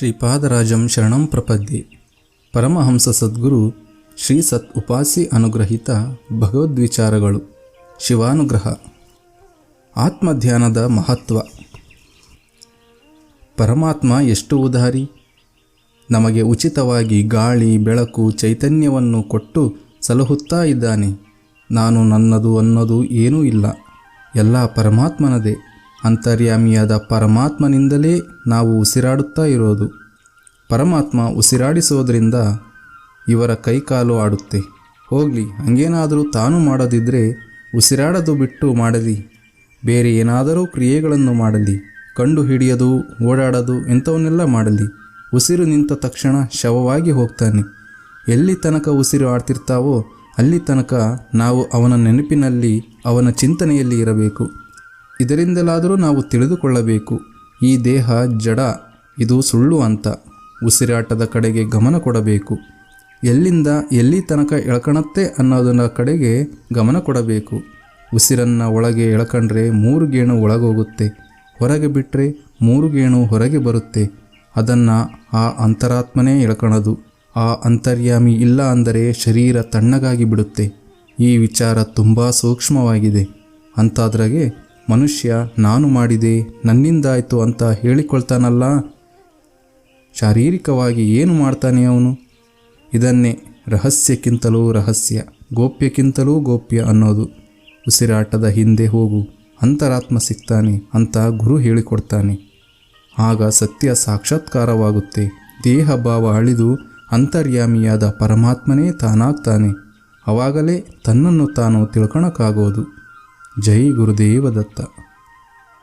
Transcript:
ಶ್ರೀಪಾದರಾಜಂ ಶರಣಂ ಪ್ರಪದ್ಯೆ. ಪರಮಹಂಸ ಸದ್ಗುರು ಶ್ರೀ ಸತ್ ಉಪಾಸಿ ಅನುಗ್ರಹಿತ ಭಗವದ್ವಿಚಾರಗಳು. ಶಿವಾನುಗ್ರಹ. ಆತ್ಮಧ್ಯಾನದ ಮಹತ್ವ. ಪರಮಾತ್ಮ ಎಷ್ಟು ಉದಾರಿ. ನಮಗೆ ಉಚಿತವಾಗಿ ಗಾಳಿ ಬೆಳಕು ಚೈತನ್ಯವನ್ನು ಕೊಟ್ಟು ಸಲಹುತ್ತಾ ಇದ್ದಾನೆ. ನಾನು ನನ್ನದು ಅನ್ನೋದು ಏನೂ ಇಲ್ಲ, ಎಲ್ಲ ಪರಮಾತ್ಮನದೇ. ಅಂತರ್ಯಾಮಿಯಾದ ಪರಮಾತ್ಮನಿಂದಲೇ ನಾವು ಉಸಿರಾಡುತ್ತಾ ಇರೋದು. ಪರಮಾತ್ಮ ಉಸಿರಾಡಿಸೋದ್ರಿಂದ ಇವರ ಕೈಕಾಲು ಆಡುತ್ತೆ. ಹೋಗಲಿ, ಹಂಗೇನಾದರೂ ತಾನು ಮಾಡೋದಿದ್ದರೆ ಉಸಿರಾಡೋದು ಬಿಟ್ಟು ಮಾಡಲಿ, ಬೇರೆ ಏನಾದರೂ ಕ್ರಿಯೆಗಳನ್ನು ಮಾಡಲಿ, ಕಂಡು ಹಿಡಿಯೋದು ಓಡಾಡೋದು ಇಂಥವನ್ನೆಲ್ಲ ಮಾಡಲಿ. ಉಸಿರು ನಿಂತ ತಕ್ಷಣ ಶವವಾಗಿ ಹೋಗ್ತಾನೆ. ಎಲ್ಲಿ ತನಕ ಉಸಿರು ಆಡ್ತಿರ್ತಾವೋ ಅಲ್ಲಿ ತನಕ ನಾವು ಅವನ ನೆನಪಿನಲ್ಲಿ ಅವನ ಚಿಂತನೆಯಲ್ಲಿ ಇರಬೇಕು. ಇದರಿಂದಲಾದರೂ ನಾವು ತಿಳಿದುಕೊಳ್ಳಬೇಕು, ಈ ದೇಹ ಜಡ, ಇದು ಸುಳ್ಳು ಅಂತ. ಉಸಿರಾಟದ ಕಡೆಗೆ ಗಮನ ಕೊಡಬೇಕು. ಎಲ್ಲಿಂದ ಎಲ್ಲಿ ತನಕ ಎಳ್ಕಣತ್ತೆ ಅನ್ನೋದನ್ನ ಕಡೆಗೆ ಗಮನ ಕೊಡಬೇಕು. ಉಸಿರನ್ನು ಒಳಗೆ ಎಳ್ಕೊಂಡ್ರೆ 3 ಗೇಣು ಒಳಗೋಗುತ್ತೆ, ಹೊರಗೆ ಬಿಟ್ಟರೆ 3 ಗೇಣು ಹೊರಗೆ ಬರುತ್ತೆ. ಅದನ್ನು ಆ ಅಂತರಾತ್ಮನೇ ಎಳ್ಕಣದು. ಆ ಅಂತರ್ಯಾಮಿ ಇಲ್ಲ ಅಂದರೆ ಶರೀರ ತಣ್ಣಗಾಗಿ ಬಿಡುತ್ತೆ. ಈ ವಿಚಾರ ತುಂಬ ಸೂಕ್ಷ್ಮವಾಗಿದೆ. ಅಂತಾದ್ರಾಗೆ ಮನುಷ್ಯ ನಾನು ಮಾಡಿದೆ, ನನ್ನಿಂದಾಯಿತು ಅಂತ ಹೇಳಿಕೊಳ್ತಾನಲ್ಲ. ಶಾರೀರಿಕವಾಗಿ ಏನು ಮಾಡ್ತಾನೆ ಅವನು? ಇದನ್ನೇ ರಹಸ್ಯಕ್ಕಿಂತಲೂ ರಹಸ್ಯ, ಗೋಪ್ಯಕ್ಕಿಂತಲೂ ಗೋಪ್ಯ ಅನ್ನೋದು. ಉಸಿರಾಟದ ಹಿಂದೆ ಹೋಗು, ಅಂತರಾತ್ಮ ಸಿಗ್ತಾನೆ ಅಂತ ಗುರು ಹೇಳಿಕೊಡ್ತಾನೆ. ಆಗ ಸತ್ಯ ಸಾಕ್ಷಾತ್ಕಾರವಾಗುತ್ತೆ. ದೇಹ ಭಾವ ಅಳಿದು ಅಂತರ್ಯಾಮಿಯಾದ ಪರಮಾತ್ಮನೇ ತಾನಾಗ್ತಾನೆ. ಆವಾಗಲೇ ತನ್ನನ್ನು ತಾನು ತಿಳ್ಕೊಳಕ್ಕಾಗೋದು. ಜೈ ಗುರುದೇವ ದತ್ತ.